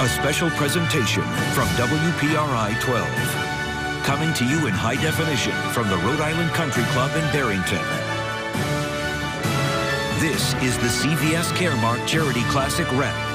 A special presentation from WPRI 12. Coming to you in high definition from the Rhode Island Country Club in Barrington. This is the CVS Caremark Charity Classic Wrap.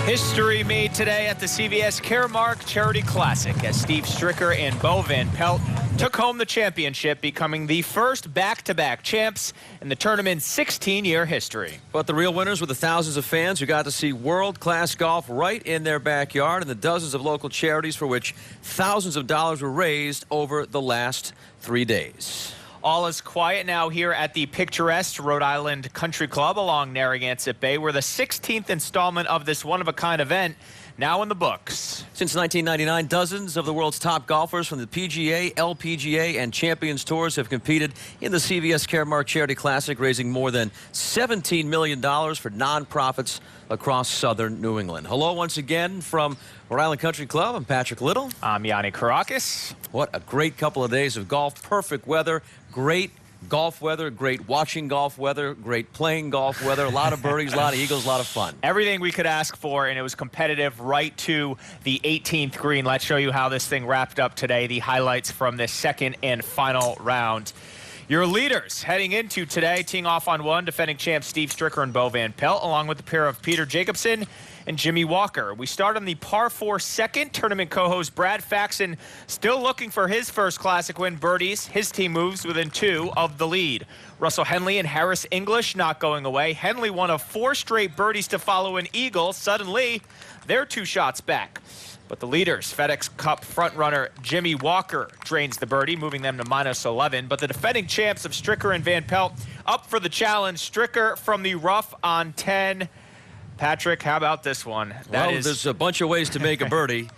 History made today at the CVS Caremark Charity Classic as Steve Stricker and Bo Van Pelt took home the championship, becoming the first back-to-back champs in the tournament's 16-year history. But the real winners were the thousands of fans who got to see world-class golf right in their backyard and the dozens of local charities for which thousands of dollars were raised over the last 3 days. All is quiet now here at the picturesque Rhode Island Country Club along Narragansett Bay, where the 16th installment of this one-of-a-kind event now in the books. Since 1999, dozens of the world's top golfers from the PGA, LPGA, and Champions Tours have competed in the CVS Caremark Charity Classic, raising more than $17 million for nonprofits across southern New England. Hello once again from Rhode Island Country Club. I'm Patrick Little. I'm Yanni Karakis. What a great couple of days of golf. Perfect weather, great golf weather, great watching golf weather, great playing golf weather, a lot of birdies, a lot of eagles, a lot of fun. Everything we could ask for, and it was competitive right to the 18th green. Let's show you how this thing wrapped up today, the highlights from this second and final round. Your leaders heading into today, teeing off on one, defending champs Steve Stricker and Bo Van Pelt, along with the pair of Peter Jacobson and Jimmy Walker. We start on the par 4 second. Tournament co-host Brad Faxon still looking for his first Classic win. Birdies. His team moves within 2 of the lead. Russell Henley and Harris English not going away. Henley one of 4 straight birdies to follow an eagle. Suddenly, they're 2 shots back. But the leaders, FedEx Cup frontrunner Jimmy Walker drains the birdie, moving them to -11. But the defending champs of Stricker and Van Pelt up for the challenge. Stricker from the rough on 10. Patrick, how about this one? There's a bunch of ways to make a birdie.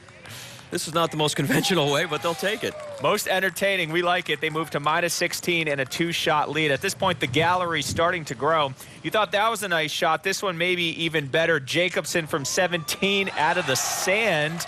This is not the most conventional way, but they'll take it. Most entertaining. We like it. They move to -16 and a 2-shot lead. At this point, the gallery's starting to grow. You thought that was a nice shot. This one maybe even better. Jacobson from 17 out of the sand.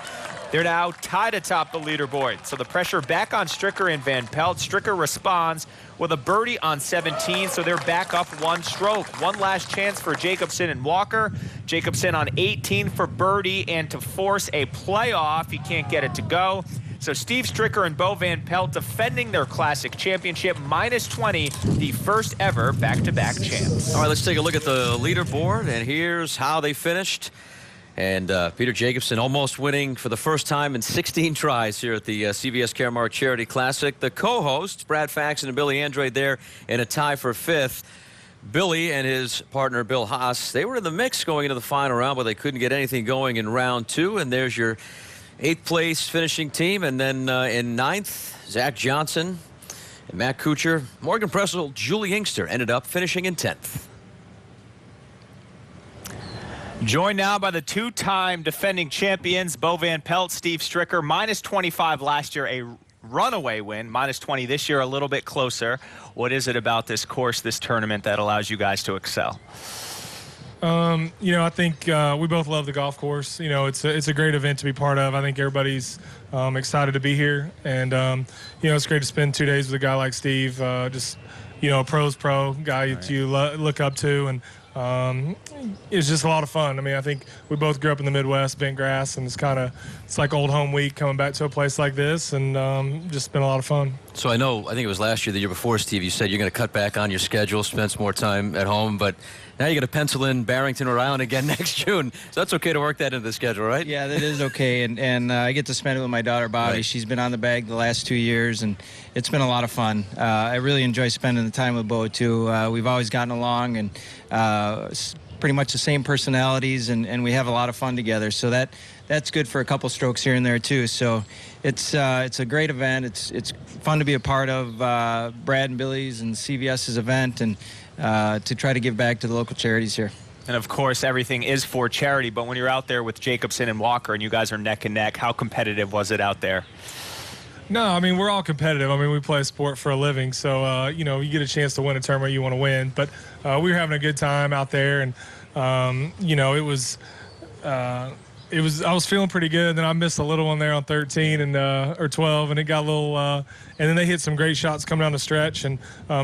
They're now tied atop the leaderboard. So the pressure back on Stricker and Van Pelt. Stricker responds with a birdie on 17, so they're back up 1 stroke. One last chance for Jacobson and Walker. Jacobson on 18 for birdie and to force a playoff. He can't get it to go. So Steve Stricker and Bo Van Pelt defending their Classic championship, -20, the first ever back-to-back champs. All right, let's take a look at the leaderboard, and here's how they finished. And Peter Jacobson almost winning for the first time in 16 tries here at the CVS Caremark Charity Classic. The co-hosts, Brad Faxon and Billy Andrade, there in a tie for 5th. Billy and his partner, Bill Haas, they were in the mix going into the final round, but they couldn't get anything going in round 2. And there's your 8th place finishing team. And then in 9th, Zach Johnson and Matt Kuchar. Morgan Pressel, Julie Inkster ended up finishing in 10th. Joined now by the 2-time defending champions, Bo Van Pelt, Steve Stricker, -25 last year, a runaway win, -20 this year, a little bit closer. What is it about this course, this tournament, that allows you guys to excel? I think we both love the golf course. It's a great event to be part of. I think everybody's excited to be here. And, it's great to spend 2 days with a guy like Steve, just, a pro's pro, guy that you look up to. And it's just a lot of fun. I mean, I think we both grew up in the Midwest, bent grass, and it's like old home week coming back to a place like this, and just been a lot of fun. So I think it was last year, the year before, Steve, you said you're going to cut back on your schedule, spend some more time at home, but now you're going to pencil in Barrington, Rhode Island again next June. So that's okay to work that into the schedule, right? Yeah, that is okay, and I get to spend it with my daughter, Bobby. Right. She's been on the bag the last 2 years, and it's been a lot of fun. I really enjoy spending the time with Bo, too. We've always gotten along, and pretty much the same personalities, and we have a lot of fun together. So that's good for a couple strokes here and there too. So it's a great event. It's fun to be a part of Brad and Billy's and CVS's event, and to try to give back to the local charities here. And of course, everything is for charity. But when you're out there with Jacobson and Walker, and you guys are neck and neck, how competitive was it out there? No, I mean, we're all competitive. I mean, we play a sport for a living. So, you get a chance to win a tournament, you want to win. But we were having a good time out there. And, it was I was feeling pretty good. Then I missed a little one there on 13 and or 12, and it got a little. And then they hit some great shots coming down the stretch, and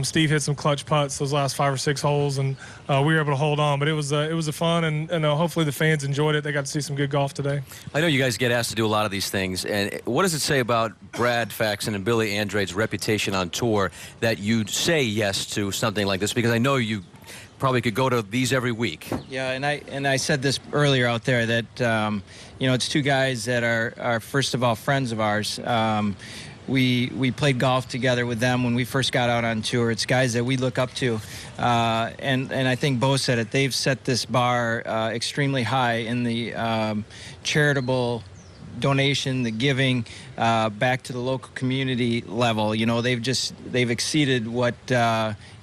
Steve hit some clutch putts those last 5 or 6 holes, and we were able to hold on. But it was a fun, and hopefully the fans enjoyed it. They got to see some good golf today. I know you guys get asked to do a lot of these things, and what does it say about Brad Faxon and Billy Andrade's reputation on tour that you'd say yes to something like this? Because I know you probably could go to these every week. Yeah, and I said this earlier out there that it's 2 guys that are first of all friends of ours. We played golf together with them when we first got out on tour. It's guys that we look up to, and I think Bo said it. They've set this bar extremely high in the charitable donation, the giving back to the local community level. They've exceeded what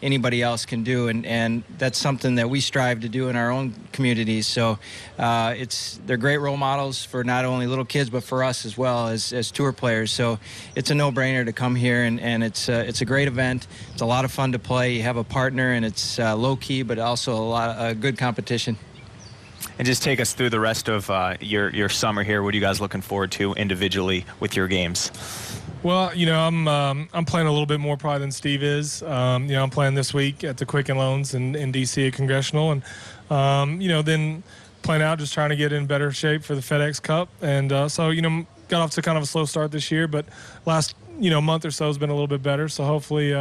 anybody else can do, and that's something that we strive to do in our own communities. So they're great role models for not only little kids but for us as well as tour players. So it's a no-brainer to come here, and it's a great event. It's a lot of fun to play. You have a partner, and it's low-key but also a lot of good competition. And just take us through the rest of your summer here. What are you guys looking forward to individually with your games? Well, I'm playing a little bit more probably than Steve is. I'm playing this week at the Quicken Loans in D.C. at Congressional, and then playing out, just trying to get in better shape for the FedEx Cup. And so got off to kind of a slow start this year, but last month or so has been a little bit better. So hopefully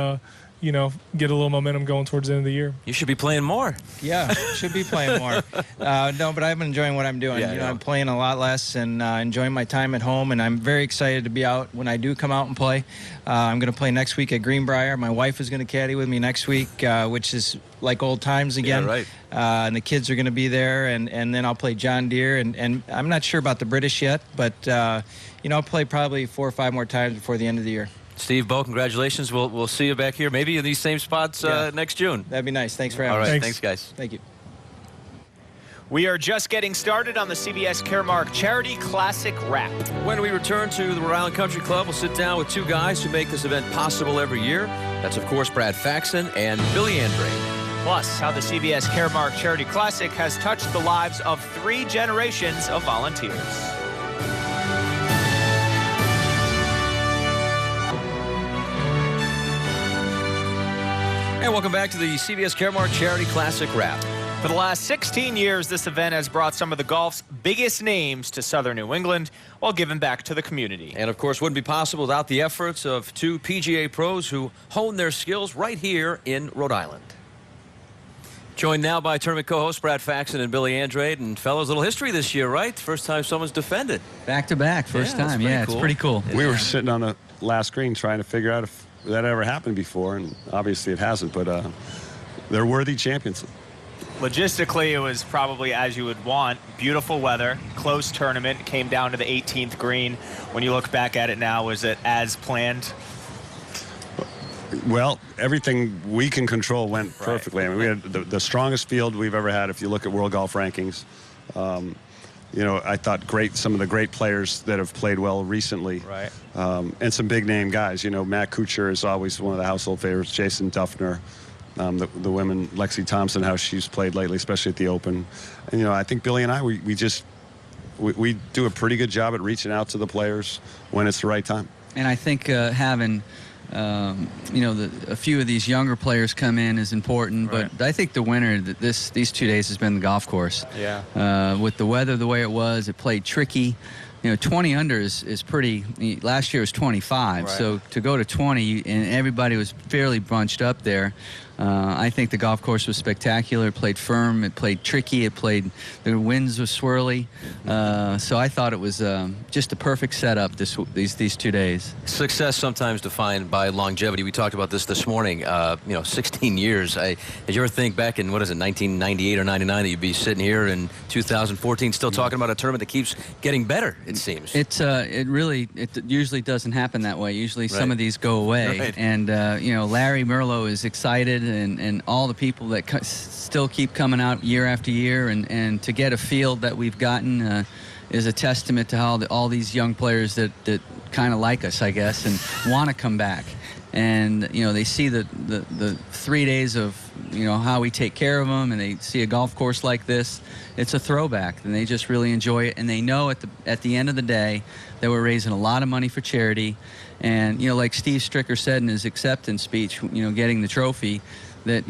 get a little momentum going towards the end of the year. You should be playing more. Yeah, should be playing more. No, but I've been enjoying what I'm doing. Yeah, I'm playing a lot less and enjoying my time at home, and I'm very excited to be out when I do come out and play. I'm going to play next week at Greenbrier. My wife is going to caddy with me next week, which is like old times again. Yeah, right. And the kids are going to be there, and then I'll play John Deere, and I'm not sure about the British yet, but I'll play probably 4 or 5 more times before the end of the year. Steve, Bo, congratulations. We'll see you back here, maybe in these same spots next June. That'd be nice. Thanks for having us. me. All right, thanks guys. Thank you. We are just getting started on the CVS Caremark Charity Classic Wrap. When we return to the Rhode Island Country Club, we'll sit down with 2 guys who make this event possible every year. That's, of course, Brad Faxon and Billy Andrade. Plus, how the CVS Caremark Charity Classic has touched the lives of 3 generations of volunteers. And welcome back to the CVS Caremark Charity Classic Wrap. For the last 16 years, this event has brought some of the golf's biggest names to southern New England while giving back to the community. And, of course, wouldn't be possible without the efforts of 2 PGA pros who hone their skills right here in Rhode Island. Joined now by tournament co-hosts Brad Faxon and Billy Andrade. And, fellows, a little history this year, right? First time someone's defended. Back-to-back, first time. Yeah, it's pretty cool. We were sitting on the last green trying to figure out if that ever happened before, and obviously it hasn't, but they're worthy champions. Logistically, it was probably as you would want. Beautiful weather, close tournament, came down to the 18th green. When you look back at it now, was it as planned? Well, everything we can control went perfectly. I mean, we had the strongest field we've ever had if you look at World Golf Rankings. I thought some of the great players that have played well recently. Right. And some big name guys. Matt Kuchar is always one of the household favorites. Jason Duffner. The women, Lexi Thompson, how she's played lately, especially at the Open. And, I think Billy and I, we do a pretty good job at reaching out to the players when it's the right time. And I think having, a few of these younger players come in is important. Right. But I think the winner these 2 days has been the golf course. Yeah. With the weather the way it was, it played tricky. 20 under is pretty. Last year was 25, right. So to go to 20 and everybody was fairly bunched up there. I think the golf course was spectacular. It played firm. It played tricky. The winds were swirly. So I thought it was just a perfect setup these 2 days. Success sometimes defined by longevity. We talked about this morning. 16 years. Did you ever think back in 1998 or 99 that you'd be sitting here in 2014 still talking about a tournament that keeps getting better? It seems. It usually doesn't happen that way. Usually some of these go away. Right. And Larry Merlo is excited. And all the people that still keep coming out year after year, and to get a field that we've gotten is a testament to how all these young players that kind of like us, I guess, and want to come back. And they see the 3 days of how we take care of them, and they see a golf course like this, it's a throwback, and they just really enjoy it. And they know at the end of the day that we're raising a lot of money for charity. And like Steve Stricker said in his acceptance speech, getting the trophy, that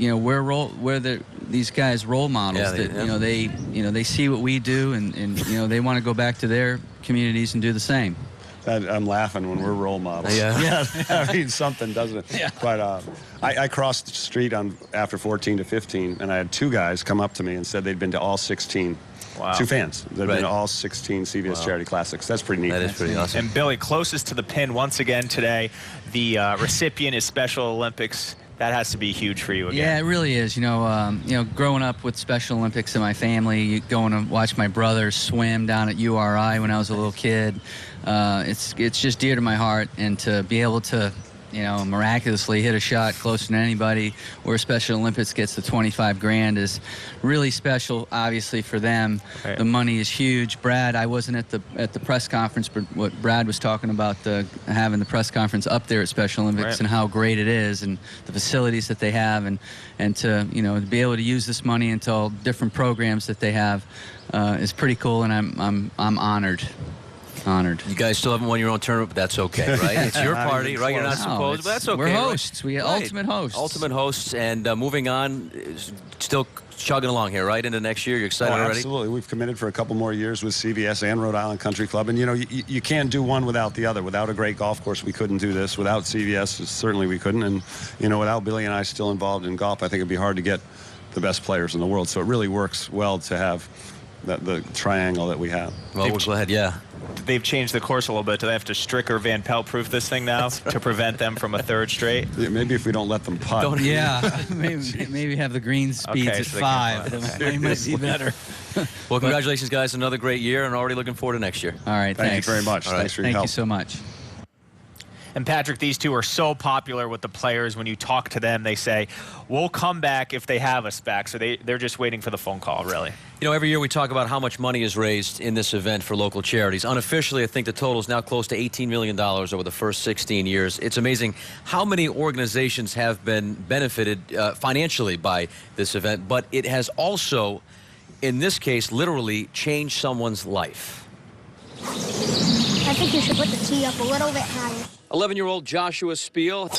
these guys role models. They see what we do, and they want to go back to their communities and do the same. I'm laughing when we're role models. Yeah. I mean, something, doesn't it? Yeah. But I crossed the street after 14 to 15, and I had two guys come up to me and said they'd been to all 16. Wow. Two fans. They've been to all 16 CVS Charity Classics. That's pretty neat. That is pretty awesome. And Billy, closest to the pin once again today, the recipient is Special Olympics. That has to be huge for you again. Yeah, it really is. Growing up with Special Olympics in my family, going to watch my brother swim down at URI when I was a little kid, it's just dear to my heart. And to be able to, miraculously hit a shot closer than anybody, where Special Olympics gets the 25 grand is really special, obviously, for them. Right. The money is huge. Brad, I wasn't at the press conference, but what Brad was talking about, having the press conference up there at Special Olympics, right, and how great it is, and the facilities that they have, and to to be able to use this money into all different programs that they have is pretty cool, and I'm honored. You guys still haven't won your own tournament, but that's okay, right? It's your party, right? You're not supposed, but that's okay. We're right? hosts. We're ultimate hosts. Ultimate hosts, and moving on, still chugging along here, right? Into next year, you're excited already? Absolutely. We've committed for a couple more years with CVS and Rhode Island Country Club. And, you can't do one without the other. Without a great golf course, we couldn't do this. Without CVS, certainly we couldn't. And, without Billy and I still involved in golf, I think it'd be hard to get the best players in the world. So it really works well to have the triangle that we have. Well, we'll go ahead, yeah. They've changed the course a little bit. Do they have to Stricker Van Pelt proof this thing now to prevent them from a third straight? Yeah, maybe if we don't let them putt. Maybe have the green speeds Okay, at so they can 5. putt. It might be better. Well, congratulations, guys. Another great year, and already looking forward to next year. All right, Thank thanks. you very much. All right. Thanks for your Thank help. you so much. And Patrick, these two are so popular with the players. When you talk to them, they say, we'll come back if they have us back. So they're just waiting for the phone call, really. Every year we talk about how much money is raised in this event for local charities. Unofficially, I think the total is now close to $18 million over the first 16 years. It's amazing how many organizations have been benefited financially by this event, but it has also, in this case, literally changed someone's life. I think you should put the tee up a little bit higher. 11-year-old Joshua Spiel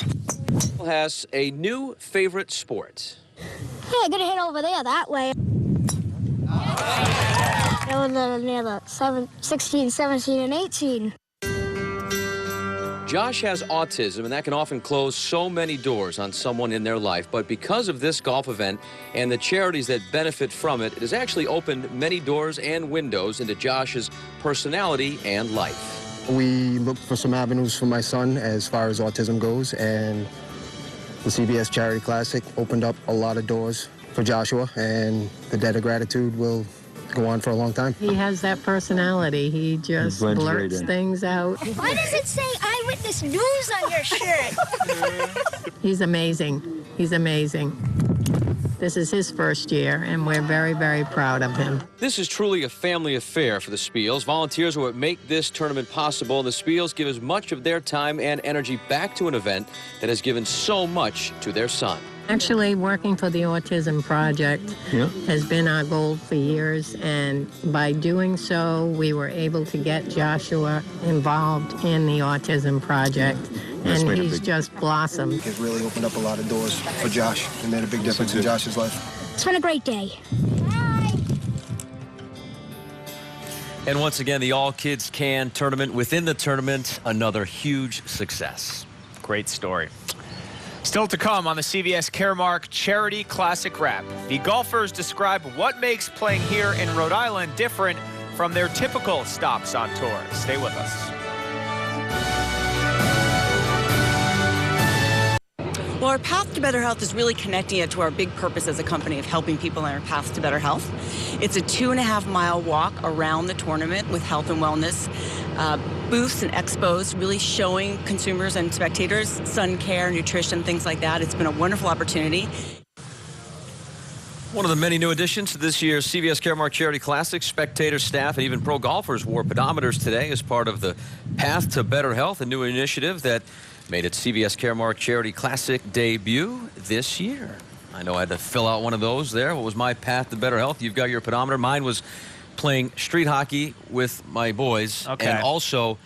has a new favorite sport. Hey, I'm gonna hit over there that way. Over there near the 16, 17, and 18. Josh has autism, and that can often close so many doors on someone in their life. But because of this golf event and the charities that benefit from it, it has actually opened many doors and windows into Josh's personality and life. We looked for some avenues for my son as far as autism goes, and the CVS Charity Classic opened up a lot of doors for Joshua, and the debt of gratitude will go on for a long time. He has that personality. He just blurts things out. Why does it say Eyewitness News on your shirt? He's amazing. He's amazing. This is his first year, and we're very, very proud of him. This is truly a family affair for the Spiels. Volunteers are what make this tournament possible, and the Spiels give as much of their time and energy back to an event that has given so much to their son. Actually, working for the Autism Project has been our goal for years, and by doing so, we were able to get Joshua involved in the Autism Project, and he's just blossomed. It really opened up a lot of doors for Josh and made a big difference in Josh's life. It's been a great day. And once again, the All Kids Can tournament within the tournament, another huge success. Great story. Still to come on the CVS Caremark Charity Classic Wrap. The golfers describe what makes playing here in Rhode Island different from their typical stops on tour. Stay with us. Well, our path to better health is really connecting it to our big purpose as a company of helping people on their path to better health. It's a 2.5-mile walk around the tournament with health and wellness booths and expos, really showing consumers and spectators sun care, nutrition, things like that. It's been a wonderful opportunity. One of the many new additions to this year's CVS Caremark Charity Classic. Spectators, staff, and even pro golfers wore pedometers today as part of the Path to Better Health, a new initiative that made its CVS Caremark Charity Classic debut this year. I know I had to fill out one of those there. What was my path to better health? You've got your pedometer. Mine was playing street hockey with my boys and also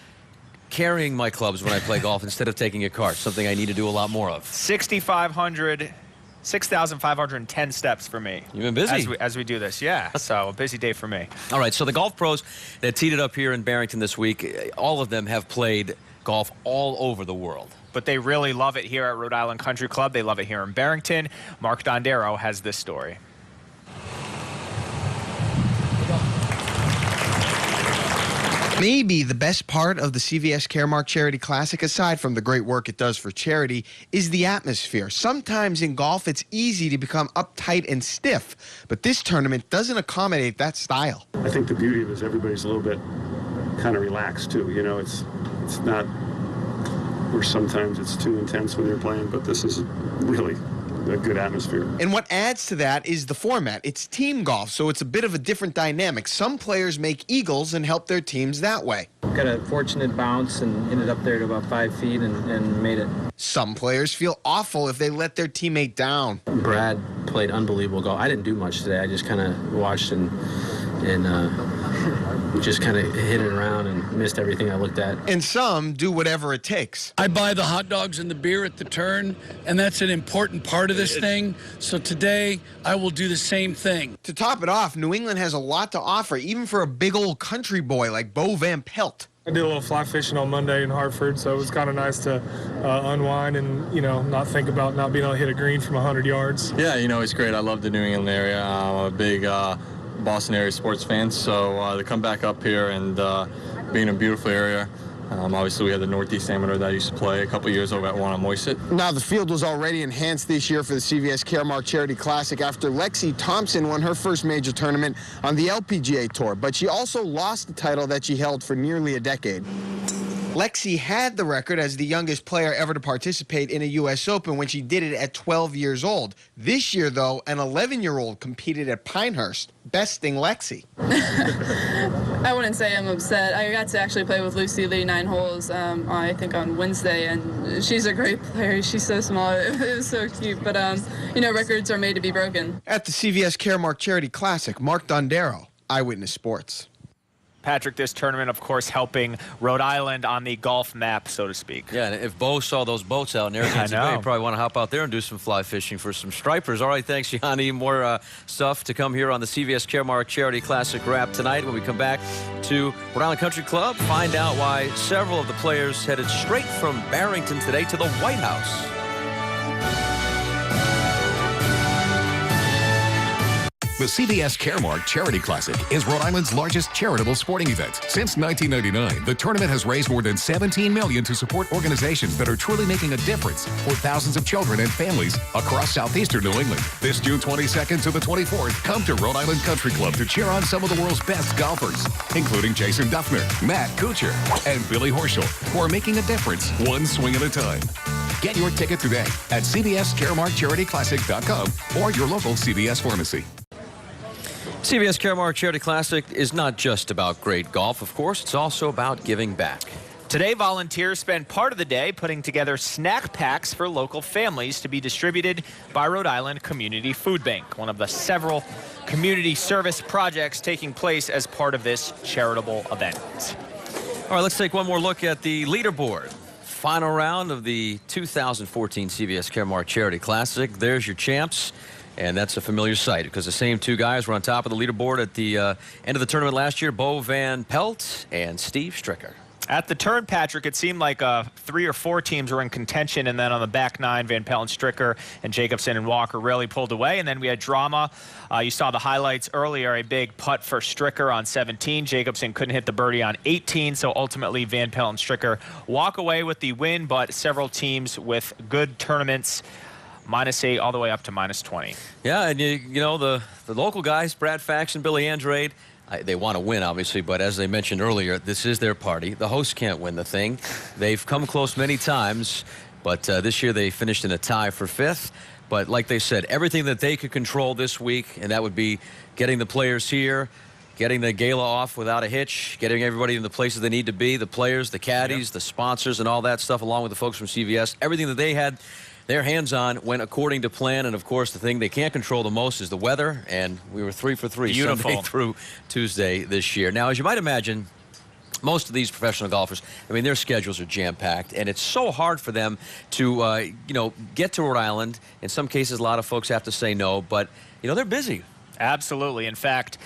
carrying my clubs when I play golf instead of taking a cart, something I need to do a lot more of. 6,510 steps for me. You've been busy. As we do this, yeah. So a busy day for me. All right, so the golf pros that teed it up here in Barrington this week, all of them have played golf all over the world. But they really love it here at Rhode Island Country Club. They love it here in Barrington. Mark Dondero has this story. Maybe the best part of the CVS Caremark Charity Classic, aside from the great work it does for charity, is the atmosphere. Sometimes in golf, it's easy to become uptight and stiff, but this tournament doesn't accommodate that style. I think the beauty of it is everybody's a little bit kind of relaxed, too. You know, it's not where sometimes it's too intense when you're playing, but this is really a good atmosphere. And what adds to that is the format. It's team golf, so it's a bit of a different dynamic. Some players make eagles and help their teams that way. Got a fortunate bounce and ended up there to about 5 feet and made it. Some players feel awful if they let their teammate down. Brad played unbelievable golf. I didn't do much today. I just kind of watched and just kind of hit it around and missed everything I looked at. And some do whatever it takes. I buy the hot dogs and the beer at the turn, and that's an important part of this thing. So today, I will do the same thing. To top it off, New England has a lot to offer, even for a big old country boy like Bo Van Pelt. I did a little fly fishing on Monday in Hartford, so it was kind of nice to unwind and, not think about not being able to hit a green from 100 yards. Yeah, it's great. I love the New England area. I'm a big Boston area sports fan, so to come back up here and being a beautiful area. Obviously, we had the Northeast Amateur that I used to play a couple years over at Wannamoyset. Now, the field was already enhanced this year for the CVS Caremark Charity Classic after Lexi Thompson won her first major tournament on the LPGA Tour, but she also lost the title that she held for nearly a decade. Lexi had the record as the youngest player ever to participate in a U.S. Open when she did it at 12 years old. This year, though, an 11-year-old competed at Pinehurst, besting Lexi. I wouldn't say I'm upset. I got to actually play with Lucy Lee 9 holes, I think on Wednesday, and she's a great player. She's so small. It was so cute. But, records are made to be broken. At the CVS Caremark Charity Classic, Mark Dondero, Eyewitness Sports. Patrick, this tournament, of course, helping Rhode Island on the golf map, so to speak. Yeah, and if Bo saw those boats out in Narragansett Bay, you probably want to hop out there and do some fly fishing for some stripers. All right, thanks, Yanni. More stuff to come here on the CVS Caremark Charity Classic wrap tonight when we come back to Rhode Island Country Club. Find out why several of the players headed straight from Barrington today to the White House. The CVS Caremark Charity Classic is Rhode Island's largest charitable sporting event. Since 1999, the tournament has raised more than $17 million to support organizations that are truly making a difference for thousands of children and families across southeastern New England. This June 22nd to the 24th, come to Rhode Island Country Club to cheer on some of the world's best golfers, including Jason Duffner, Matt Kuchar, and Billy Horschel, who are making a difference one swing at a time. Get your ticket today at CVSCaremarkCharityClassic.com or your local CVS pharmacy. CVS Caremark Charity Classic is not just about great golf, of course. It's also about giving back. Today, volunteers spend part of the day putting together snack packs for local families to be distributed by Rhode Island Community Food Bank, one of the several community service projects taking place as part of this charitable event. All right, let's take one more look at the leaderboard. Final round of the 2014 CVS Caremark Charity Classic. There's your champs. And that's a familiar sight because the same two guys were on top of the leaderboard at the end of the tournament last year, Bo Van Pelt and Steve Stricker. At the turn, Patrick, it seemed like 3 or 4 teams were in contention, and then on the back 9, Van Pelt and Stricker and Jacobson and Walker really pulled away, and then we had drama. You saw the highlights earlier, a big putt for Stricker on 17. Jacobson couldn't hit the birdie on 18, so ultimately Van Pelt and Stricker walk away with the win, but several teams with good tournaments, -8 all the way up to -20. Yeah, and you know the local guys, Brad Fax and Billy Andrade, they want to win, obviously, but as they mentioned earlier, this is their party. The hosts can't win the thing. They've come close many times, but this year they finished in a tie for 5th. But like they said, everything that they could control this week, and that would be getting the players here, getting the gala off without a hitch, getting everybody in the places they need to be, the players, the caddies, the sponsors, and all that stuff, along with the folks from CVS, everything that they had Their hands-on went according to plan, and of course the thing they can't control the most is the weather, and we were 3 for 3 Beautiful. Sunday through Tuesday this year. Now, as you might imagine, most of these professional golfers, I mean, their schedules are jam-packed, and it's so hard for them to, get to Rhode Island. In some cases, a lot of folks have to say no, but, they're busy. Absolutely. In fact,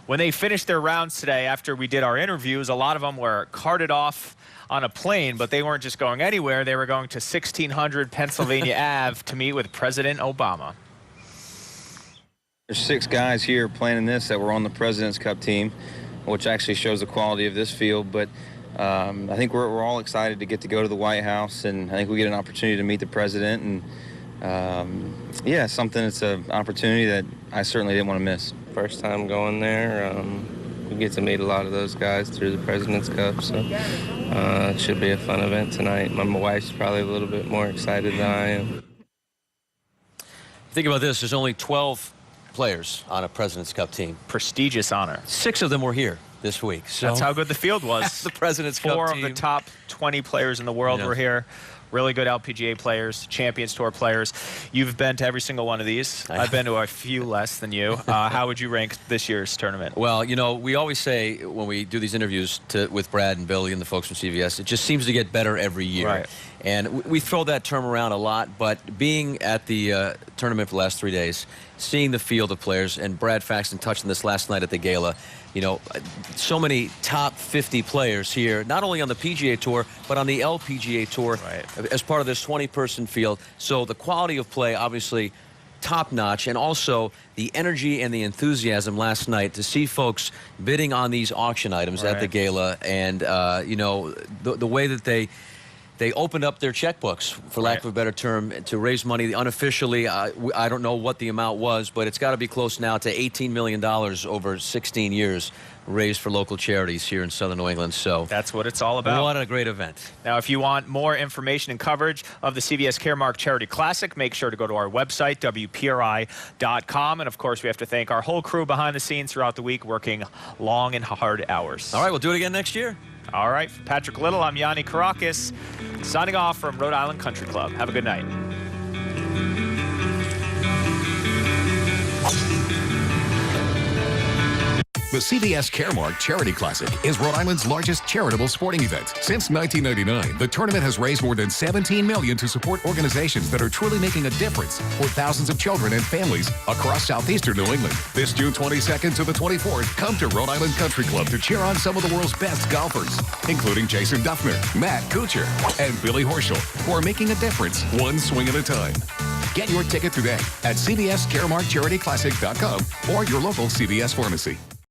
when they finished their rounds today, after we did our interviews, a lot of them were carted off on a plane, but they weren't just going anywhere. They were going to 1600 Pennsylvania Ave to meet with President Obama. There's 6 guys here playing in this that were on the President's Cup team, which actually shows the quality of this field. But I think we're all excited to get to go to the White House, and I think we get an opportunity to meet the president. And something that's an opportunity that I certainly didn't want to miss. First time going there. We get to meet a lot of those guys through the President's Cup, so it should be a fun event tonight. My wife's probably a little bit more excited than I am. Think about this. There's only 12 players on a President's Cup team. Prestigious honor. 6 of them were here this week. So that's how good the field was. That's the President's Cup 4 team. of the top 20 players in the world were here. Really good LPGA players, Champions Tour players. You've been to every single one of these. I've been to a few less than you. How would you rank this year's tournament? Well, we always say when we do these interviews with Brad and Billy and the folks from CVS, it just seems to get better every year. Right. And we throw that term around a lot, but being at the tournament for the last 3 days, seeing the field of players, and Brad Faxon touched on this last night at the gala, so many top 50 players here, not only on the PGA Tour, but on the LPGA Tour as part of this 20-person field. So the quality of play, obviously, top-notch, and also the energy and the enthusiasm last night to see folks bidding on these auction items at the gala, and, the way that they opened up their checkbooks, for lack of a better term, to raise money unofficially. I don't know what the amount was, but it's got to be close now to $18 million over 16 years raised for local charities here in Southern New England. So that's what it's all about. What a great event. Now, if you want more information and coverage of the CVS Caremark Charity Classic, make sure to go to our website, WPRI.com. And, of course, we have to thank our whole crew behind the scenes throughout the week, working long and hard hours. All right, we'll do it again next year. All right, for Patrick Little, I'm Yanni Karakis, signing off from Rhode Island Country Club. Have a good night. The CVS Caremark Charity Classic is Rhode Island's largest charitable sporting event. Since 1999, the tournament has raised more than $17 million to support organizations that are truly making a difference for thousands of children and families across southeastern New England. This June 22nd to the 24th, come to Rhode Island Country Club to cheer on some of the world's best golfers, including Jason Duffner, Matt Kuchar, and Billy Horschel, who are making a difference one swing at a time. Get your ticket today at CVSCaremarkCharityClassic.com or your local CVS pharmacy.